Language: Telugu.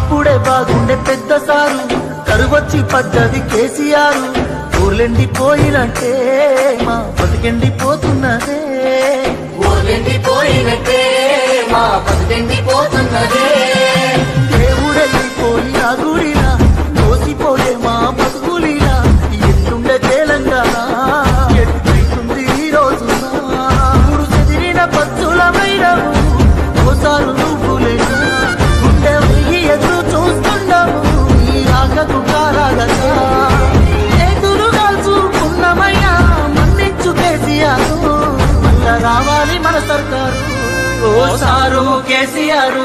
అప్పుడే బాగుండే పెద్ద సారు, కరువచ్చి పడ్డది కేసీఆర్. ఊర్లెండిపోయినట్టే మా బతికెండిపోతున్నదే, ఊర్లెండిపోయినట్టే మా బతుకెండిపోతున్నదే. దేవుడెళ్ళిపోయిన గుడిలా దోసిపోయే మా బతుకులిలా ఎట్లుండే తెలంగాణ ఎట్లయితుంది ఈ రోజున. మూడు చెదిరిన పచ్చులమైనవు ఓసారు నువ్వులేనా, గుండె వెయ్యి ఎదురు చూస్తున్నాము ఈ రాకకు కారాగదా. చేతులు కాల్చుకున్నమయ్యా మన్నించు కేసీఆర్, మళ్ళా రావాలి మన సర్కారు. ఓసారు కేసీఆర్